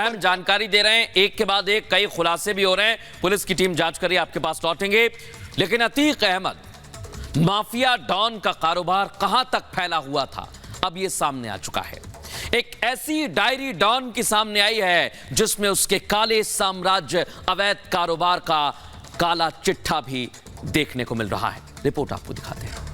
अहम जानकारी दे रहे हैं, एक के बाद एक कई खुलासे भी हो रहे हैं। पुलिस की टीम जांच करिए, आपके पास लौटेंगे। लेकिन अतीक अहमद, माफिया डॉन का कारोबार कहां तक फैला हुआ था, अब यह सामने आ चुका है। एक ऐसी डायरी डॉन की सामने आई है जिसमें उसके काले साम्राज्य अवैध कारोबार का काला चिट्ठा भी देखने को मिल रहा है। रिपोर्ट आपको दिखाते हैं।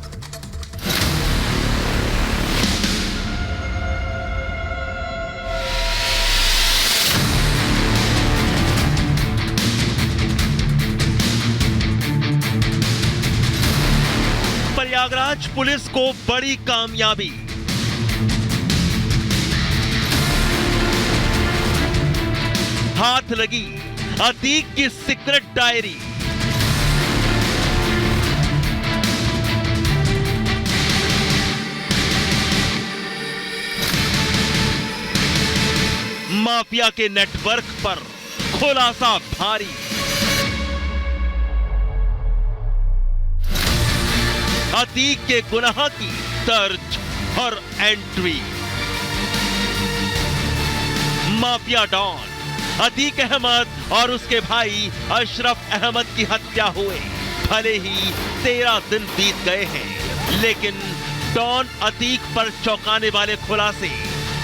प्रयागराज पुलिस को बड़ी कामयाबी। हाथ लगी अतीक की सीक्रेट डायरी। माफिया के नेटवर्क पर खुलासा भारी। अतीक के गुनाह की दर्ज और entry. Mafia don Atiq Ahmed और उसके भाई अशरफ अहमद की हत्या हुए भले ही 13 दिन बीत गए हैं, लेकिन डॉन अतीक पर चौंकाने वाले खुलासे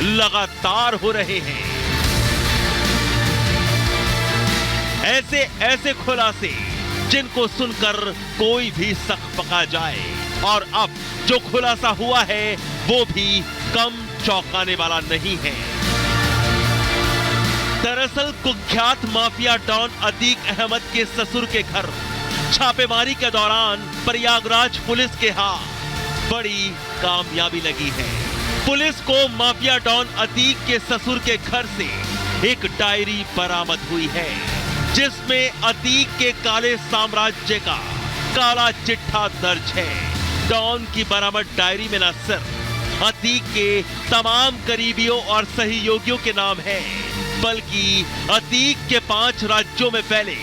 लगातार हो रहे हैं। ऐसे खुलासे जिनको सुनकर कोई भी सक पका जाए, और अब जो खुलासा हुआ है वो भी कम चौंकाने वाला नहीं है। दरअसल कुख्यात माफिया डॉन अतीक अहमद के ससुर के घर छापेमारी के दौरान प्रयागराज पुलिस के हाथ बड़ी कामयाबी लगी है। पुलिस को माफिया डॉन अतीक के ससुर के घर से एक डायरी बरामद हुई है जिसमें अतीक के काले साम्राज्य का काला चिट्ठा दर्ज है। डॉन की बरामद डायरी में न सिर्फ अतीक के तमाम करीबियों और सहयोगियों के नाम है, बल्कि अतीक के 5 राज्यों में फैले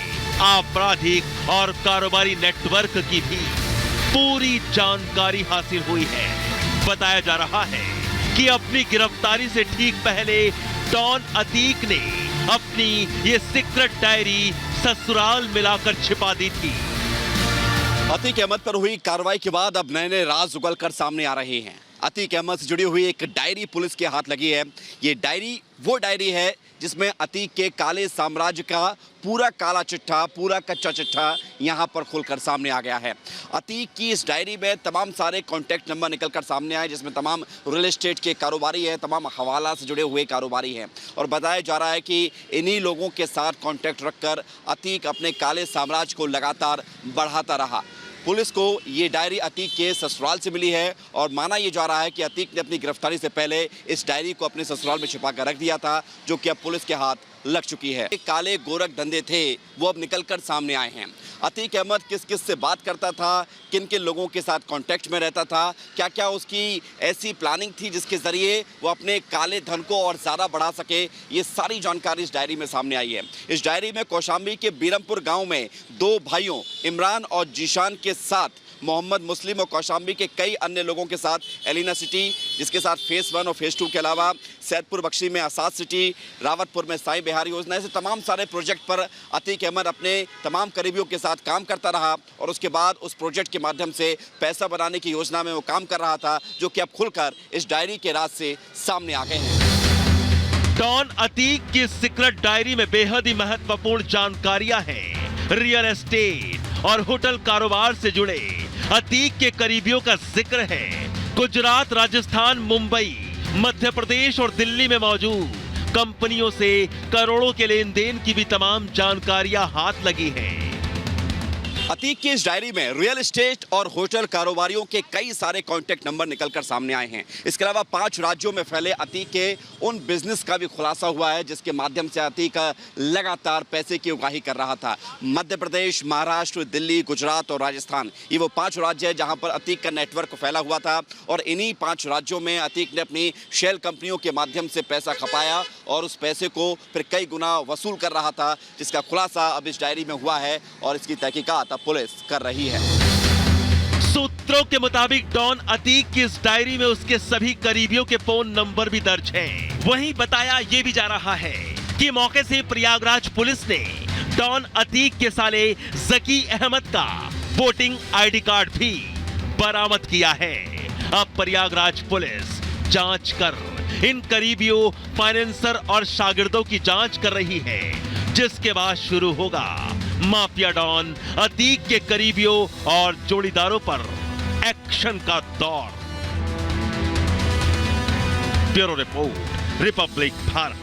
आपराधिक और कारोबारी नेटवर्क की भी पूरी जानकारी हासिल हुई है। बताया जा रहा है कि अपनी गिरफ्तारी से ठीक पहले डॉन अतीक ने अपनी ये सीक्रेट डायरी ससुराल मिलाकर छिपा दी थी। अतीक अहमद पर हुई कार्रवाई के बाद अब नए नए राज उगलकर सामने आ रहे हैं। अतीक अहमद से जुड़ी हुई एक डायरी पुलिस के हाथ लगी है। ये डायरी वो डायरी है जिसमें अतीक के काले साम्राज्य का पूरा काला चिट्ठा, पूरा कच्चा चिट्ठा यहाँ पर खुलकर सामने आ गया है। अतीक की इस डायरी में तमाम सारे कॉन्टैक्ट नंबर निकलकर सामने आए, जिसमें तमाम रियल एस्टेट के कारोबारी हैं, तमाम हवाला से जुड़े हुए कारोबारी हैं, और बताया जा रहा है कि इन्हीं लोगों के साथ कॉन्टैक्ट रखकर अतीक अपने काले साम्राज्य को लगातार बढ़ाता रहा। पुलिस को ये डायरी अतीक के ससुराल से मिली है और माना यह जा रहा है कि अतीक ने अपनी गिरफ्तारी से पहले इस डायरी को अपने ससुराल में छिपा कर रख दिया था, जो कि अब पुलिस के हाथ लग चुकी है। काले गोरख धंधे थे वो अब निकलकर सामने आए हैं। अतीक अहमद किस किस से बात करता था, किन किन लोगों के साथ कांटेक्ट में रहता था, क्या क्या उसकी ऐसी प्लानिंग थी जिसके ज़रिए वो अपने काले धन को और ज़्यादा बढ़ा सके, ये सारी जानकारी इस डायरी में सामने आई है। इस डायरी में कौशाम्बी के बीरमपुर गांव में 2 भाइयों इमरान और जीशान के साथ मोहम्मद मुस्लिम और कौशाम्बी के कई अन्य लोगों के साथ एलिना सिटी, जिसके साथ फेज़ 1 और फेज़ 2 के अलावा सैदपुर बख्शी में आसाद सिटी, रावतपुर में साईं बिहार योजना, ऐसे तमाम सारे प्रोजेक्ट पर अतीक अहमद अपने तमाम करीबियों के साथ काम करता रहा और उसके बाद उस प्रोजेक्ट के माध्यम से पैसा बनाने की योजना में वो काम कर रहा था, जो कि अब खुलकर इस डायरी के राज से सामने आ गए हैं। डॉन अतीक की सीक्रेट डायरी में बेहद ही महत्वपूर्ण जानकारियां हैं। रियल एस्टेट और होटल कारोबार से जुड़े अतीक के करीबियों का जिक्र है। गुजरात, राजस्थान, मुंबई, मध्य प्रदेश और दिल्ली में मौजूद कंपनियों से करोड़ों के लेन देन की भी तमाम जानकारियां हाथ लगी हैं। अतीक की इस डायरी में रियल एस्टेट और होटल कारोबारियों के कई सारे कॉन्टैक्ट नंबर निकलकर सामने आए हैं। इसके अलावा 5 राज्यों में फैले अतीक के उन बिजनेस का भी खुलासा हुआ है जिसके माध्यम से अतीक लगातार पैसे की उगाही कर रहा था। मध्य प्रदेश, महाराष्ट्र, दिल्ली, गुजरात और राजस्थान, ये वो 5 राज्य है जहां पर अतीक का नेटवर्क फैला हुआ था और इन्हीं 5 राज्यों में अतीक ने अपनी शेल कंपनियों के माध्यम से पैसा खपाया और उस पैसे को फिर कई गुना वसूल कर रहा था, जिसका खुलासा अब इस डायरी में हुआ है और इसकी तहकीकात पुलिस कर रही है। सूत्रों के मुताबिक डॉन अतीक की इस डायरी में उसके सभी करीबियों के फोन नंबर भी दर्ज हैं। वहीं बताया यह भी जा रहा है कि मौके से प्रयागराज पुलिस ने डॉन अतीक के साले जकी अहमद का वोटिंग आईडी कार्ड भी बरामद किया है। अब प्रयागराज पुलिस जांच कर इन करीबियों, फाइनेंसर और शागिर्दों की जांच कर रही है, जिसके बाद शुरू होगा माफिया डॉन अतीक के करीबियों और जोड़ीदारों पर एक्शन का दौर। Bureau report, Republic Bharat.